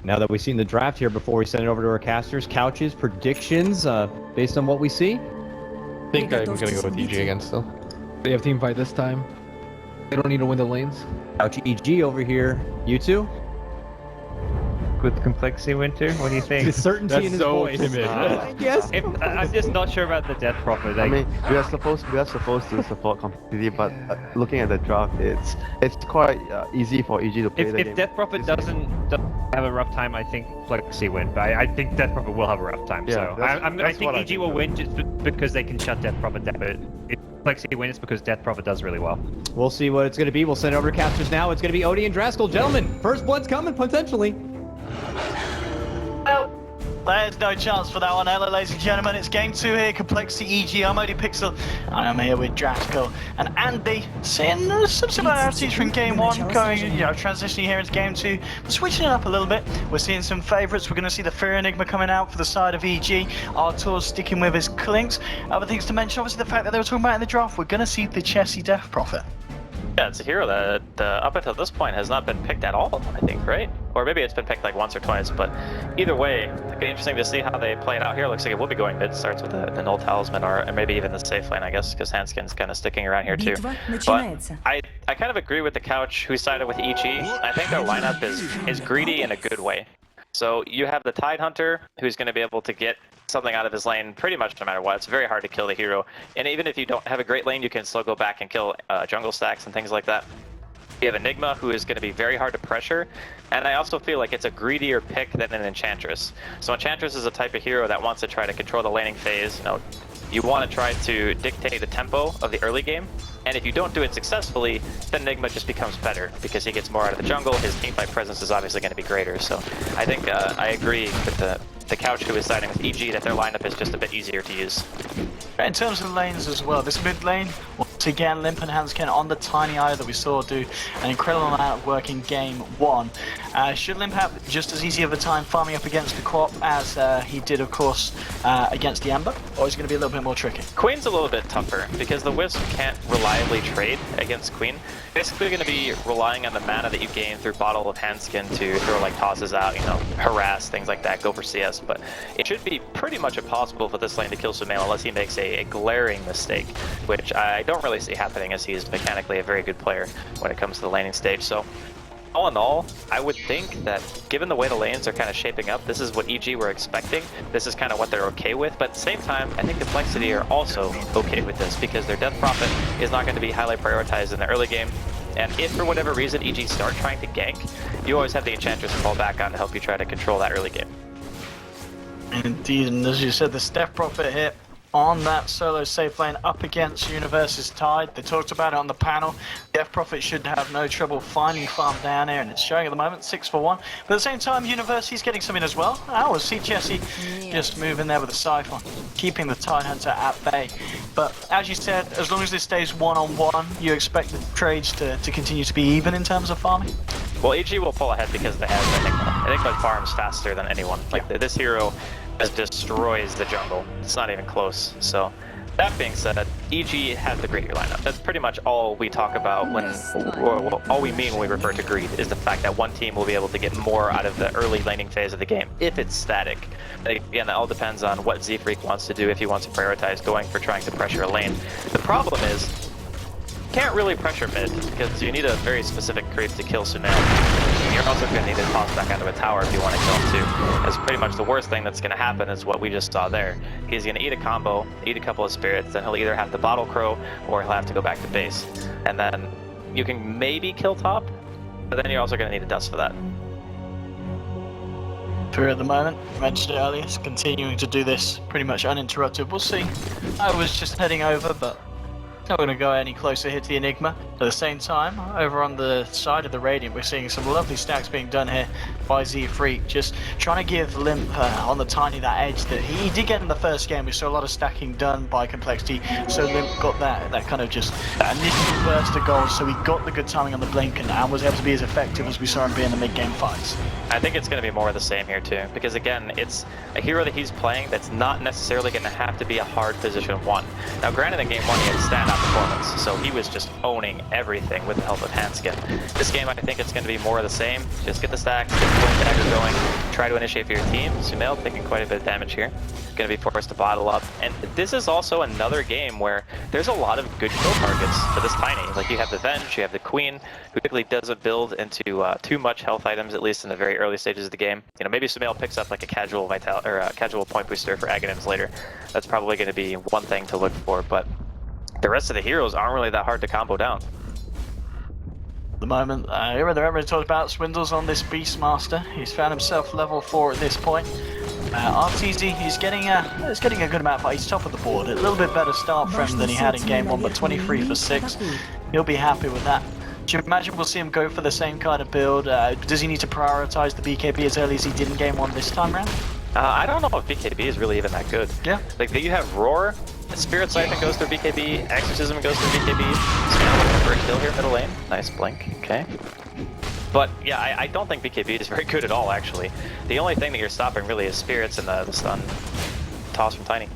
Now that we've seen the draft here, before we send it over to our casters, couches, predictions, based on what we see? I think I'm gonna go with EG again still. They have team fight this time. They don't need to win the lanes. Couch EG over here. You two? With complexity, Winter, what do you think? The certainty in his voice. Timid. Yes. I'm just not sure about the Death Prophet. I mean, we are supposed to support completely, but looking at the draft, it's quite easy for EG to play the game. If Death Prophet doesn't have a rough time, I think Flexi win. But I think Death Prophet will have a rough time. Yeah, So I think EG will win just because they can shut Death Prophet down. But if Flexi wins, it's because Death Prophet does really well. We'll see what it's going to be. We'll send it over to casters now. It's going to be Odie and Draskell. Gentlemen, first blood's coming, potentially. Well, there's no chance for that one. Hello, ladies and gentlemen. It's game 2 here. Complexity EG. I'm Odie Pixel. I'm here with Draskell and Andy. Seeing some similarities from game 1 going, transitioning here into game 2. We're switching it up a little bit. We're seeing some favourites. We're going to see the Fear Enigma coming out for the side of EG. Artur's sticking with his Clinks. Other things to mention, obviously, the fact that they were talking about in the draft. We're going to see the Chessie Death Prophet. Yeah, it's a hero that up until this point has not been picked at all, I think, right? Or maybe it's been picked like once or twice, but either way, it'll be interesting to see how they play it out here. Looks like it will be going mid, starts with the Null Talisman or maybe even the safe lane, I guess, because Handskin's kind of sticking around here too. But I kind of agree with the couch who sided with EG. I think their lineup is greedy in a good way. So you have the Tide Hunter, who's going to be able to get something out of his lane pretty much no matter what. It's very hard to kill the hero. And even if you don't have a great lane, you can still go back and kill jungle stacks and things like that. You have Enigma, who is going to be very hard to pressure. And I also feel like it's a greedier pick than an Enchantress. So Enchantress is a type of hero that wants to try to control the laning phase. You want to try to dictate the tempo of the early game. And if you don't do it successfully, then Enigma just becomes better because he gets more out of the jungle. His teamfight presence is obviously going to be greater. So I think I agree with the couch who is siding with EG that their lineup is just a bit easier to use. In terms of lanes as well, this mid lane, once again, Limp and Hanskin on the Tiny Eye that we saw do an incredible amount of work in game 1. Should Limp have just as easy of a time farming up against the Quap as he did, of course, against the Ember, or is it going to be a little bit more tricky? Queen's a little bit tougher because the Wisp can't reliably trade against Queen. Basically going to be relying on the mana that you gain through Bottle of Handskin to throw like tosses out, harass, things like that, go for CS, but it should be pretty much impossible for this lane to kill Sumail unless he makes a glaring mistake, which I don't really see happening as he's mechanically a very good player when it comes to the laning stage. So all in all, I would think that given the way the lanes are kind of shaping up, this is what EG were expecting. This is kind of what they're okay with, but at the same time, I think Complexity are also okay with this because their Death Prophet is not going to be highly prioritized in the early game. And if for whatever reason EG start trying to gank, you always have the Enchantress to fall back on to help you try to control that early game. Indeed, and as you said, the Death Prophet hit on that solo safe lane up against Universe's Tide. They talked about it on the panel. Death Prophet should have no trouble finding farm down here, and it's showing at the moment 6 for 1. But at the same time, University's getting something as well. I see Chessie just moving there with a Siphon, keeping the Tide Hunter at bay. But as you said, as long as this stays one-on-one, you expect the trades to continue to be even in terms of farming? Well, EG will pull ahead because they have Enigma. Enigma farms faster than anyone. Like, this hero destroys the jungle. It's not even close. So that being said, EG has the greedier lineup. That's pretty much all we talk about when, or all we mean when we refer to greed, is the fact that one team will be able to get more out of the early laning phase of the game if it's static. Again, that all depends on what Z-Freak wants to do, if he wants to prioritize going for trying to pressure a lane. The problem is, you can't really pressure mid because you need a very specific creep to kill Sumail. You're also going to need to toss back onto a tower if you want to kill him too. That's pretty much the worst thing that's going to happen is what we just saw there. He's going to eat a combo, eat a couple of spirits, then he'll either have to bottle crow or he'll have to go back to base. And then you can maybe kill top, but then you're also going to need a dust for that. For at the moment, I mentioned it earlier, it's continuing to do this pretty much uninterrupted. We'll see. I was just heading over, but not going to go any closer here to the Enigma. At the same time, over on the side of the Radiant, we're seeing some lovely stacks being done here by Z-Freak, just trying to give Limp on the Tiny that edge that he did get in the first game. We saw a lot of stacking done by Complexity, so Limp got that kind of just that initial burst of gold, so he got the good timing on the blink and was able to be as effective as we saw him be in the mid-game fights. I think it's going to be more of the same here too, because again, it's a hero that he's playing that's not necessarily going to have to be a hard position 1. Now granted in game 1 he had standout performance, so he was just owning everything with the help of Handskin. This game, I think it's going to be more of the same. Just get the stacks, get the point dagger going, try to initiate for your team. Sumail taking quite a bit of damage here. Going to be forced to bottle up. And this is also another game where there's a lot of good kill targets for this Tiny. Like you have the Venge, you have the Queen, who typically doesn't build into too much health items, at least in the very early stages of the game. You know, maybe Sumail picks up like a casual casual point booster for Aghanims later. That's probably going to be one thing to look for, but the rest of the heroes aren't really that hard to combo down. The moment everybody talks about Swindles on this Beastmaster. He's found himself level 4 at this point. RTZ, he's getting a good amount, but he's top of the board. A little bit better start for him than he had in game 1, but 23 for 6. He'll be happy with that. Do you imagine we'll see him go for the same kind of build? Does he need to prioritize the BKB as early as he did in game 1 this time around? I don't know if BKB is really even that good. Yeah. Like you have Roar, Spirit Siphon goes through BKB, Exorcism goes through BKB. Sumail looking for a kill here middle lane. Nice blink, okay. But yeah, I don't think BKB is very good at all actually. The only thing that you're stopping really is Spirits and the stun toss from Tiny.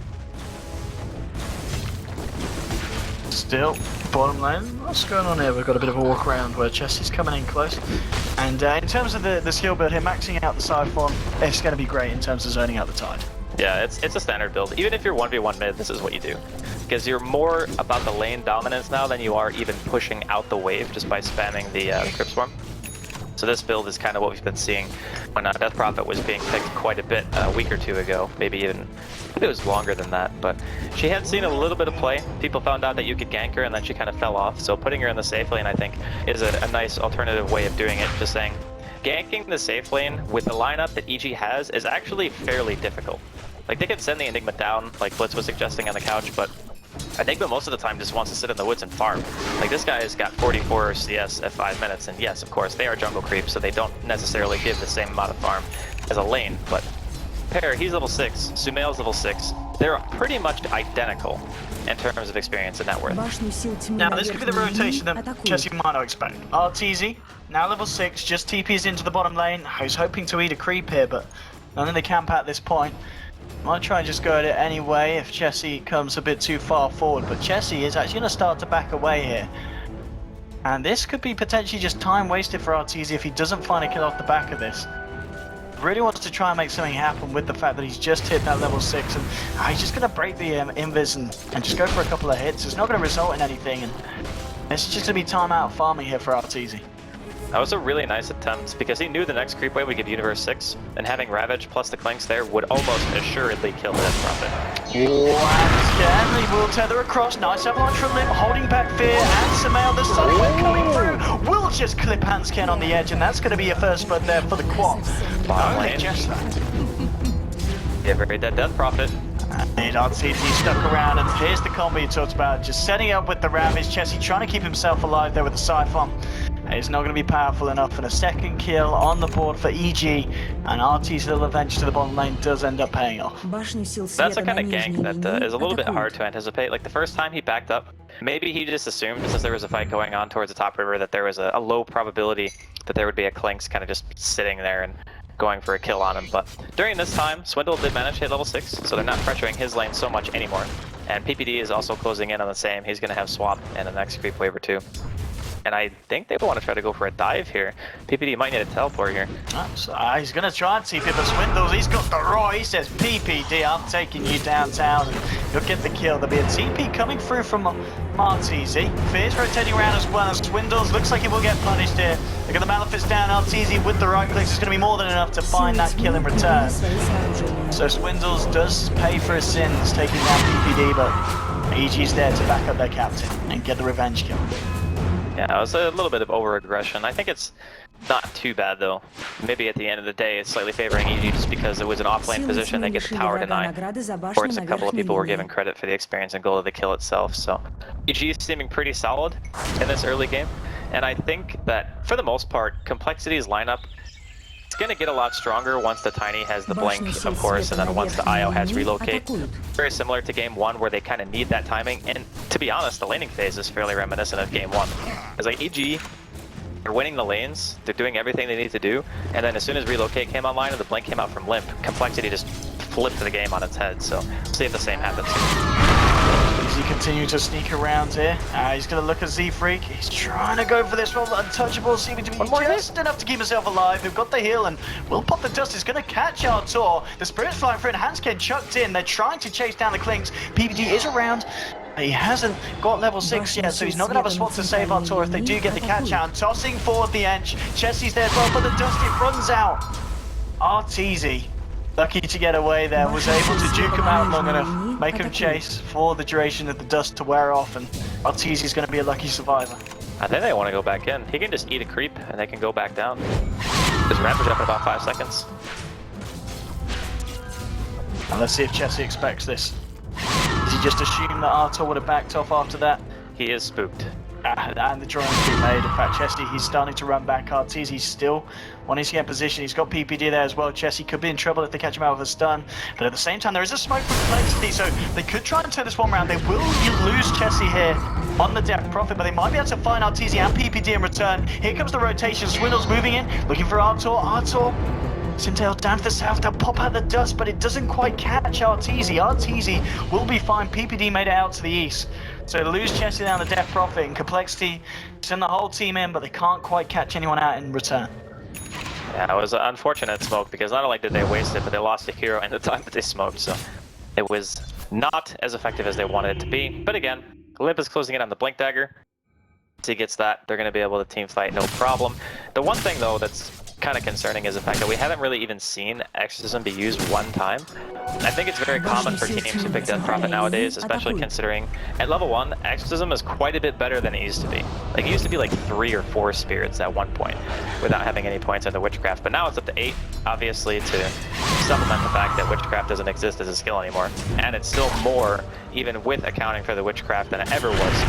Still, bottom lane, what's going on here? We've got a bit of a walk around where Chessie's coming in close. And in terms of the skill build here, maxing out the Siphon, it's going to be great in terms of zoning out the Tide. Yeah, it's a standard build. Even if you're 1v1 mid, this is what you do. Because you're more about the lane dominance now than you are even pushing out the wave just by spamming the Crypt Swarm. So this build is kind of what we've been seeing when Death Prophet was being picked quite a bit a week or two ago, maybe even, I think it was longer than that, but she had seen a little bit of play. People found out that you could gank her and then she kind of fell off, so putting her in the safe lane I think is a nice alternative way of doing it, just saying ganking the safe lane with the lineup that EG has is actually fairly difficult. Like they can send the Enigma down, like Blitz was suggesting on the couch, but Enigma most of the time just wants to sit in the woods and farm. Like this guy has got 44 CS at 5 minutes, and yes, of course, they are jungle creeps, so they don't necessarily give the same amount of farm as a lane, but Pear, he's level 6, Sumail's level 6. They're pretty much identical in terms of experience and net worth. Now this could be the rotation that Jessie might not expect. RTZ, now level 6, just TPs into the bottom lane. He's hoping to eat a creep here, but none of the camp at this point. Might try and just go at it anyway if Jessie comes a bit too far forward, but Jessie is actually going to start to back away here. And this could be potentially just time wasted for RTZ if he doesn't find a kill off the back of this. Really wants to try and make something happen with the fact that he's just hit that level 6 and he's just going to break the invis and just go for a couple of hits. It's not going to result in anything, and it's just going to be time out farming here for RTZ. That was a really nice attempt because he knew the next creep wave would give Universe 6, and having Ravage plus the Clinks there would almost assuredly kill the Death Prophet. Stanley will tether across. Nice avalanche from Limp, holding back Fear and Sumail. The Sunny Wind coming through will just clip Hansken on the edge, and that's going to be a first blood there for the quad. Bottom Only lane. just that. Yeah, very dead Death Prophet. And RTZ stuck around, and here's the combo you talked about. Just setting up with the Ravage. Chessy trying to keep himself alive there with the Siphon. It's not going to be powerful enough, and a second kill on the board for EG, and RT's little avenge to the bottom lane does end up paying off. That's the kind of gank that is a little bit hard to anticipate. Like the first time he backed up, maybe he just assumed, since there was a fight going on towards the top river, that there was a low probability that there would be a Clinks kind of just sitting there and going for a kill on him. But during this time, Swindle did manage to hit level 6, so they're not pressuring his lane so much anymore. And PPD is also closing in on the same. He's going to have swap and the next creep wave or 2. And I think they want to try to go for a dive here. PPD might need a teleport here. So, he's going to try and TP, but Swindles, he's got the raw. He says, PPD, I'm taking you downtown, and you'll get the kill. There'll be a TP coming through from RTZ. Fear's rotating around as well as Swindles. Looks like he will get punished here. Look at the Malefice down. RTZ with the right clicks is going to be more than enough to find that kill in return. So Swindles does pay for his sins, taking down PPD, but EG's there to back up their captain and get the revenge kill. Yeah, it was a little bit of over-aggression. I think it's not too bad, though. Maybe at the end of the day, it's slightly favoring EG just because it was an off-lane position. They get the tower denied. Of course, a couple of people were given credit for the experience and goal of the kill itself, so EG is seeming pretty solid in this early game. And I think that, for the most part, Complexity's lineup is going to get a lot stronger once the Tiny has the blink, of course, and then once the IO has relocate. Very similar to game 1 where they kind of need that timing, and to be honest, the laning phase is fairly reminiscent of game 1. It's like EG, they're winning the lanes, they're doing everything they need to do, and then as soon as relocate came online and the blink came out from Limp, Complexity just flipped the game on its head, so we'll see if the same happens. Arteezy continuing to sneak around here. He's going to look at Z-Freak. He's trying to go for this one. Untouchable seeming to be just enough to keep himself alive. They've got the heal and will pop the dust. He's going to catch Artur. The Spirit's flying through and Hanskin chucked in. They're trying to chase down the Clinks. PPD is around. He hasn't got level 6 yet, so he's not going to have a spot to save Artur if they do get the catch out. Tossing forward the edge. Chessie's there as well, but the dust, it runs out. Arteezy, lucky to get away there, was able to juke him out long enough, make him chase for the duration of the dust to wear off, and Arteezy's going to be a lucky survivor. I think they want to go back in. He can just eat a creep and they can go back down. His rampage up in about 5 seconds. And let's see if Chessie expects this. Does he just assume that Artur would have backed off after that? He is spooked. And the drone's been made. In fact, Chessie, he's starting to run back. Arteezy still wanting to get in position. He's got PPD there as well. Chessie could be in trouble if they catch him out with a stun. But at the same time, there is a smoke from Complexity, so they could try and turn this one around. They will lose Chessie here on the Death Prophet, but they might be able to find Arteezy and PPD in return. Here comes the rotation. Swindle's moving in, looking for Artur. Sintail down to the south, they'll pop out the dust, but it doesn't quite catch Arteezy. Arteezy will be fine. PPD made it out to the east. So they lose Chessie down the Death Prophet, and Complexity send the whole team in, but they can't quite catch anyone out in return. Yeah, it was an unfortunate smoke because not only did they waste it, but they lost a hero in the time that they smoked, so it was not as effective as they wanted it to be. But again, Olympus closing in on the Blink Dagger. Once he gets that, they're going to be able to team fight, no problem. The one thing, though, that's kind of concerning is the fact that we haven't really even seen Exorcism be used one time. I think it's very common for teams to pick Death Prophet nowadays, especially considering at level 1, Exorcism is quite a bit better than it used to be. Like, it used to be like 3 or 4 spirits at one point without having any points into Witchcraft, but now it's up to 8, obviously, to supplement the fact that Witchcraft doesn't exist as a skill anymore. And it's still more, even with accounting for the Witchcraft, than it ever was.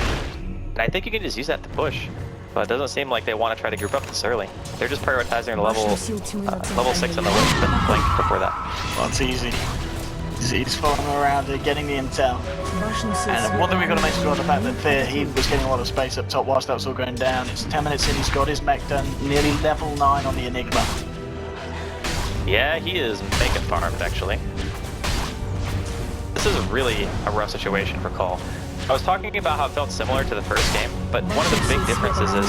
And I think you can just use that to push. But it doesn't seem like they want to try to group up this early. They're just prioritizing the level 6 on the Wisp and Blink before that. Well, it's easy. He's following around here, getting the intel. And one thing we've got to mention is the fact that Fear, he was getting a lot of space up top whilst that was all going down. It's 10 minutes in, he's got his mech done, nearly level 9 on the Enigma. Yeah, he is making farmed, actually. This is really a rough situation for Call. I was talking about how it felt similar to the first game, but one of the big differences is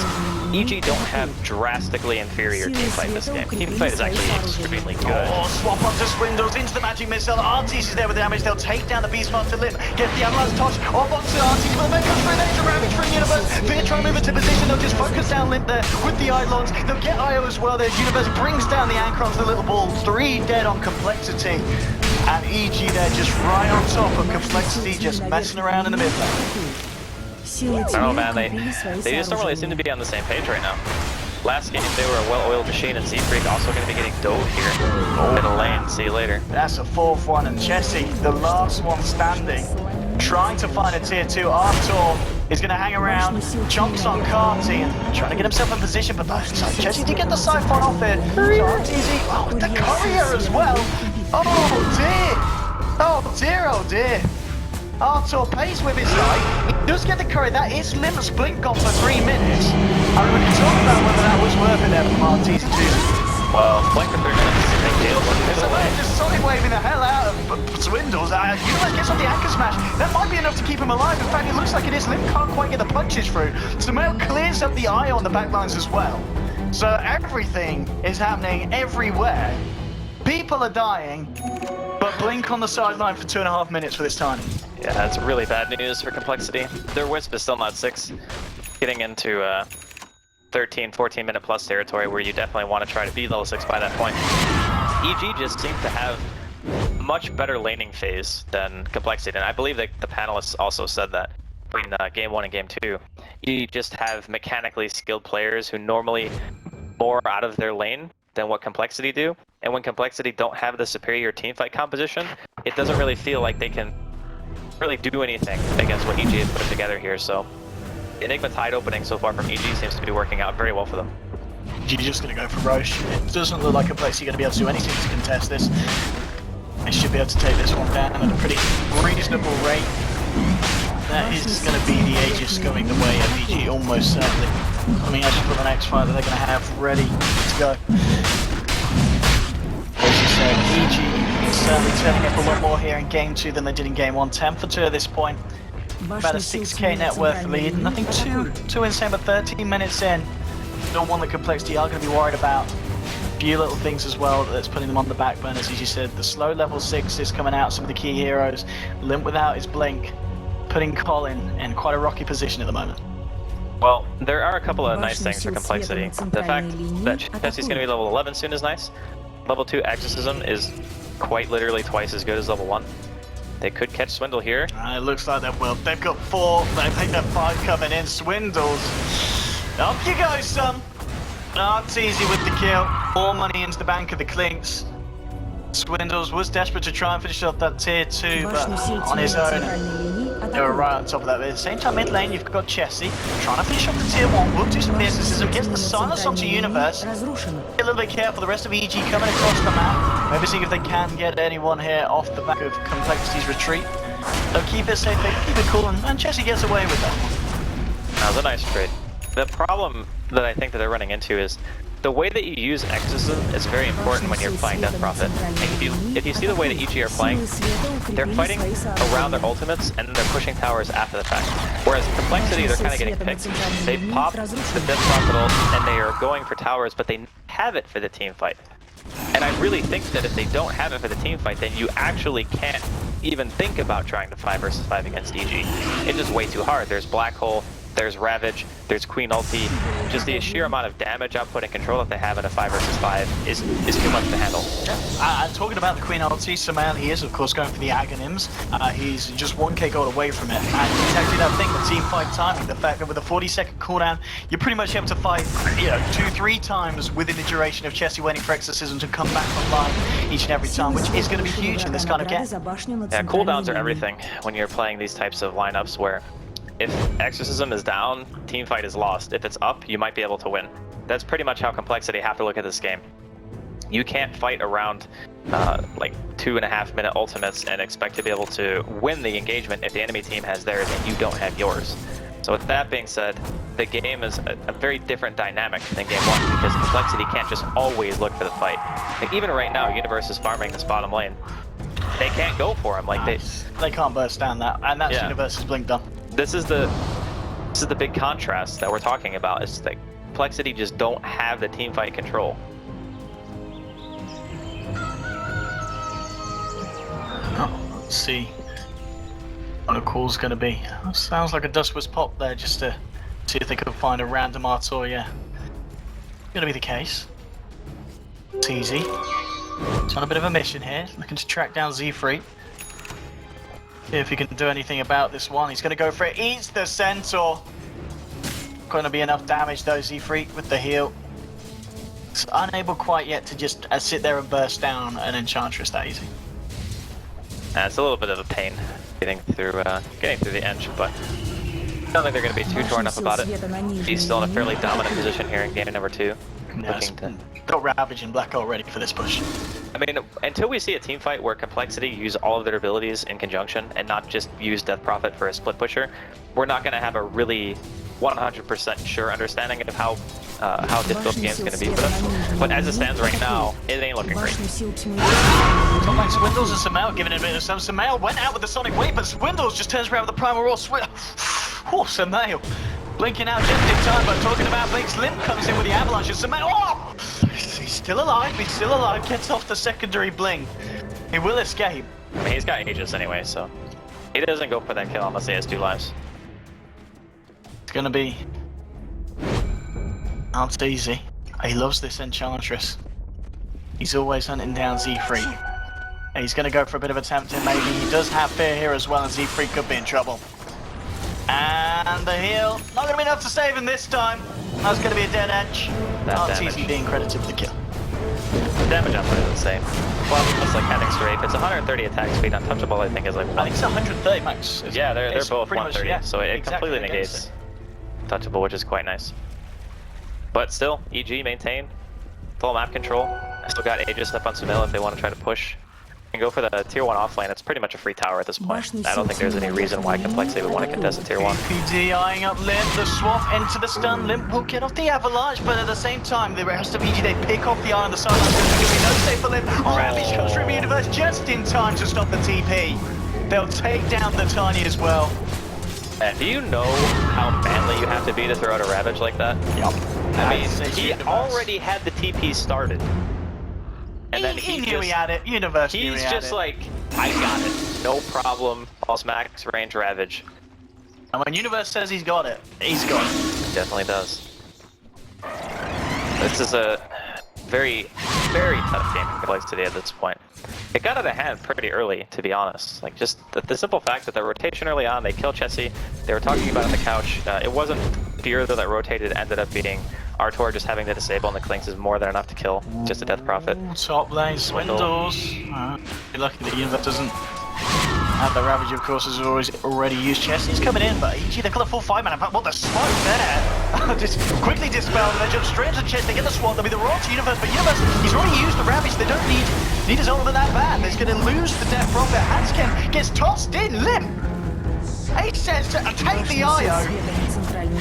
EG don't have drastically inferior teamfight this game. Teamfight is actually extremely good. Oh, swap onto Swindles, into the magic missile. Arteezy is there with the damage. They'll take down the Beastmaster Limb, get the Avalanche Touch off onto Arteezy, but the men comes through. There's a Ravage from Universe. Fear trying to move into position. They'll just focus down Limp there with the Eidolons. They'll get IO as well. There's Universe, brings down the Ancrons, the little ball. 3 dead on Complexity. And EG there just right on top of Complexity, just messing around in the mid lane. I don't know, man, they just don't really seem to be on the same page right now. Last game, they were a well-oiled machine, and Z-Freak also going to be getting dove here. Middle lane, see you later. That's a 4th one, and Chessie, the last one standing, trying to find a tier 2. Artur is going to hang around, chomps on Carty, and trying to get himself in position, but Chessie did get the Siphon off it. So Arteezy, oh, the Courier as well. Oh dear! Oh dear, oh dear! Artur pays with his life. He does get the Courier. That is Limp's Blink gone for 3 minutes. I mean, we can talk about whether that was worth it there from Arteezy too. Well, Blink for 3 minutes is a big deal. So they're just solid waving the hell out of Swindles. Universe gets on the Anchor Smash. That might be enough to keep him alive. In fact, it looks like it is. Limp can't quite get the punches through. Sumail clears up the eye on the backlines as well. So everything is happening everywhere. People are dying, but Blink on the sideline for 2.5 minutes for this time. Yeah, that's really bad news for Complexity. Their Wisp is still not 6. Getting into 13, 14 minute plus territory where you definitely want to try to be level 6 by that point. EG just seemed to have a much better laning phase than Complexity, and I believe that the panelists also said that between game 1 and game 2. You just have mechanically skilled players who normally more out of their lane than what Complexity do, and when Complexity don't have the superior teamfight composition, it doesn't really feel like they can really do anything against what EG has put together here. So Enigma Tide opening so far from EG seems to be working out very well for them. EG just going to go for Roche. It doesn't look like Complexity going to be able to do anything to contest this. They should be able to take this one down at a pretty reasonable rate. That is going to be the Aegis going the way of EG, almost certainly. I mean, actually for the next fight that they're going to have ready to go. As you said, EG is certainly turning up a lot more here in game 2 than they did in game 1. 10 for 2 at this point. about a 6k net worth lead. Nothing too insane, but 13 minutes in. Still one that Complexity are going to be worried about. A few little things as well that's putting them on the back burners, as you said. The slow level 6 is coming out, some of the key heroes. Limp without his blink, putting Colin in quite a rocky position at the moment. Well, there are a couple of nice things for Complexity. The fact that Jesse's going to be level 11 soon is nice. Level 2 Exorcism is quite literally twice as good as level 1. They could catch Swindle here. It looks like they will. They've got 4. I think they're 5 coming in. Swindles. Up you go, son. It's easy with the kill. More money into the bank of the Clinks. Swindles was desperate to try and finish off that tier 2, but on his own, they were right on top of that. But at the same time, mid lane, you've got Chessie trying to finish off the tier 1. Will do some mysticism, gets the silence onto Universe. Be a little bit careful, the rest of EG coming across the map. Maybe seeing if they can get anyone here off the back of Complexity's retreat. They'll keep it safe, they keep it cool, and Chessie gets away with that one. That was a nice trade. The problem that I think that they're running into is the way that you use Exorcism is very important when you're playing Death Prophet. And if you see the way that EG are playing, they're fighting around their ultimates and then they're pushing towers after the fact. Whereas Complexity, they're kind of getting picked. They pop the Death Prophet ult and they are going for towers, but they have it for the team fight. And I really think that if they don't have it for the team fight, then you actually can't even think about trying to 5 versus 5 against EG. It's just way too hard. There's Black Hole, there's Ravage, there's Queen Ulti. Just the sheer amount of damage output and control that they have in a 5 versus 5 is too much to handle. Talking about the Queen Ulti, Sumail, he is of course going for the Aghanims. He's just 1k gold away from it. And exactly that thing, the team fight timing, the fact that with a 40-second cooldown, you're pretty much able to fight 2-3 times within the duration of Chessie waiting for Exorcism to come back online each and every time, which is going to be huge in this kind of game. Yeah, cooldowns are everything when you're playing these types of lineups where if Exorcism is down, teamfight is lost. If it's up, you might be able to win. That's pretty much how Complexity have to look at this game. You can't fight around like 2.5 minute ultimates and expect to be able to win the engagement if the enemy team has theirs and you don't have yours. So with that being said, the game is a very different dynamic than game 1 because Complexity can't just always look for the fight. Like even right now, Universe is farming this bottom lane. They can't go for him. Like they can't burst down that, and that's Universe's blink done. This is the big contrast that we're talking about. Is that Complexity just don't have the team fight control. Let's see what the call's going to be. Sounds like a dust was popped there just to see if they could find a random Artoria. Going to be the case. It's easy. It's on a bit of a mission here, looking to track down Z-Freak. See if he can do anything about this one. He's going to go for it. Eats the Centaur. Going to be enough damage though, Z-Freak with the heal. It's unable quite yet to just sit there and burst down an Enchantress that easy. It's a little bit of a pain getting through the Ench, but I don't think they're going to be too torn up about it. He's still in a fairly dominant position here in game number 2. Yes, got Ravage and Black Hole ready for this push. I mean, until we see a team fight where Complexity use all of their abilities in conjunction and not just use Death Prophet for a split pusher, we're not going to have a really 100% sure understanding of how difficult the game's going to be for them. But as it stands right now, it ain't looking great. Top like Swindles and Sumail giving it a bit of some. Sumail went out with the Sonic Wave, but Swindles just turns around with the Primal Roar. Oh, Sumail blinking out just in time, but talking about Blinks, Limp comes in with the Avalanche and Sumail. Oh! He's still alive, gets off the secondary blink. He will escape. I mean, he's got Aegis anyway, so he doesn't go for that kill unless he has 2 lives. It's gonna be not easy. He loves this Enchantress. He's always hunting down Z-Freak. He's gonna go for a bit of a tempting maybe. He does have fear here as well, and Z-Freak could be in trouble. And the heal, not gonna be enough to save him this time. That's gonna be a dead edge. TC being credited with the kill. The damage output is insane. Well, it's like having strafe. It's 130 attack speed. Untouchable, I think, is like 1. I think it's 130 max. Yeah, they're both 130, much, so it exactly completely negates Touchable, which is quite nice. But still, EG maintain full map control. I still got Aegis up on Sumail if they want to try to push. And go for the tier 1 offlane. It's pretty much a free tower at this point. I don't think there's any reason why Complexity would want to contest a tier 1. PD eyeing up Limp, the swap into the stun. Limp will get off the Avalanche, but at the same time, the rest of EG, they pick off the eye on the sideline. There's going to be no save for Limp. Ravage comes from Universe just in time to stop the TP. They'll take down the Tiny as well. And do you know how manly you have to be to throw out a Ravage like that? Yep. I mean, he already had the TP started. And then he knew he had it. Universe knew he he's had just it. like, I got it. No problem. False max range Ravage. And when Universe says he's got it, he's got it. He definitely does. This is a very, very tough game complexity at this point. It got out of hand pretty early, to be honest. Like, just the simple fact that the rotation early on, they killed Chessie, they were talking about it on the couch. It wasn't Fear, though, that rotated, ended up being Artor just having the disable, and the Clinks is more than enough to kill. Just a death profit. Top lane, Swindles. You're lucky that Universe doesn't have the Ravage, of course, has already used Chessie's coming in, but EG, they've got a full 5-man, but what the smoke there! Just quickly dispelled, and they jump straight into the chest, they get the swat, they'll be the raw to Universe, but Universe, he's already used the Ravage, they don't need his ultimate that bad. They're going to lose the death profit. Hanskin gets tossed in limp. H says to take the IO.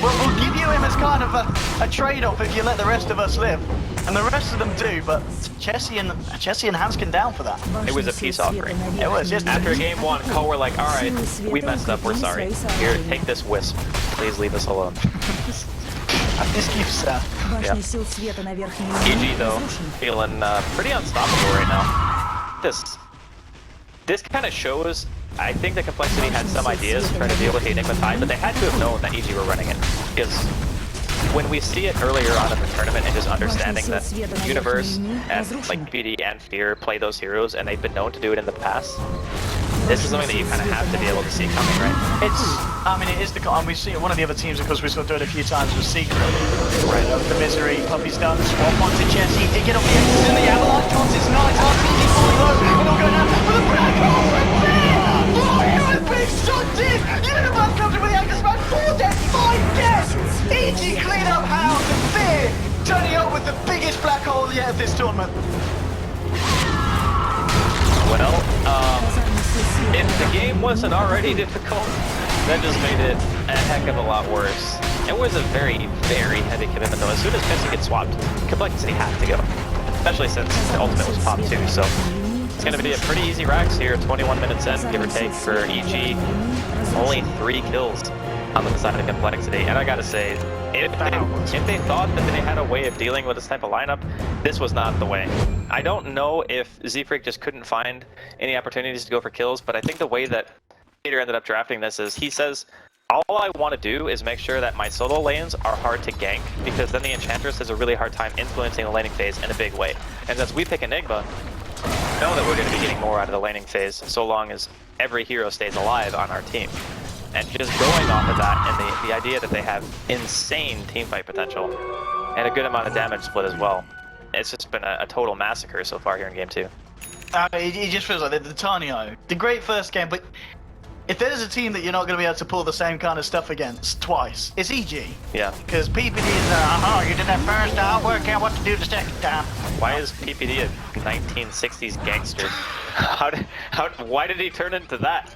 We'll give you him as kind of a trade-off if you let the rest of us live. And the rest of them do, but Chessie and Hanskin down for that. It was a peace offering. It was just After game one, Cole were like, alright, we messed up, we're sorry. Here, take this wisp. Please leave us alone. This keeps EG though, feeling pretty unstoppable right now. This kind of shows, I think the Complexity had some ideas trying to deal with the Enigma Tide, but they had to have known that EG were running it. Because when we see it earlier on in the tournament and just understanding that Universe and like PD and Fear play those heroes and they've been known to do it in the past, this is something that you kind of have to be able to see coming, right? It is the, and we've seen one of the other teams, of course, we saw do it a few times with Secret. Right. The Misery, Puppy's done, swap onto Chessie, they get up the X's in the Avalanche, once it's nice, RTG fully low, and all going out for the black hole right there! Oh, you're big sucked in! Universe comes in with the Anchor Smash, 4 deaths, 5 deaths! EG clean up Hound and Fear, turning up with the biggest black hole yet of this tournament. Well, if the game wasn't already difficult, that just made it a heck of a lot worse. It was a very, very heavy commitment though. As soon as Chessie gets swapped, Complexity had to go. Especially since the ultimate was popped too, so it's going to be a pretty easy Rax here, 21 minutes in, give or take, for EG. Only 3 kills on the side of Complexity, and I gotta say, if they thought that they had a way of dealing with this type of lineup, this was not the way. I don't know if Z-Freak just couldn't find any opportunities to go for kills, but I think the way that Peter ended up drafting this is he says, all I want to do is make sure that my solo lanes are hard to gank, because then the Enchantress has a really hard time influencing the laning phase in a big way. And since we pick Enigma, we know that we're going to be getting more out of the laning phase so long as every hero stays alive on our team. And just going off of that and the idea that they have insane teamfight potential and a good amount of damage split as well. It's just been a total massacre so far here in game 2. It just feels like the Tanio, the great first game, but if there's a team that you're not going to be able to pull the same kind of stuff against twice, it's EG. Yeah. Because PPD is, you did that first, I'll work out what to do the second time. Why is PPD a 1960s gangster? Why did he turn into that?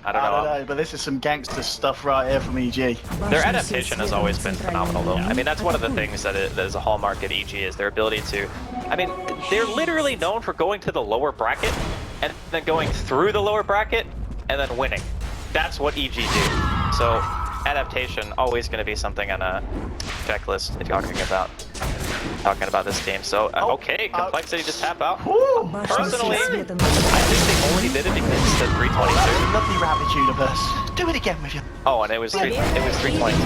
I don't know, but this is some gangster stuff right here from EG. Their adaptation has always been phenomenal, though. I mean, that's one of the things that is a hallmark at EG, is their ability to... I mean, they're literally known for going to the lower bracket, and then going through the lower bracket, and then winning. That's what EG do. So, adaptation, always going to be something on a checklist if you're talking about this team. So, okay, Complexity just tap out. Personally, I think they only did it because it's the 322. Lovely Ravage Universe. Do it again with you. Oh, and it was 322.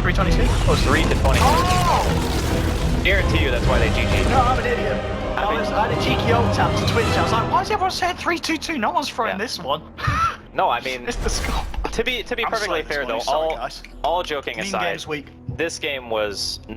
322? Oh, 3 to 22. Oh! Guarantee you that's why they GG'd. No, I'm an idiot. I had a cheeky old tap to Twitch. I was like, why is everyone saying 322? No one's throwing this one. No, I mean, it's the scope. To be perfectly fair though, all joking aside, this game was not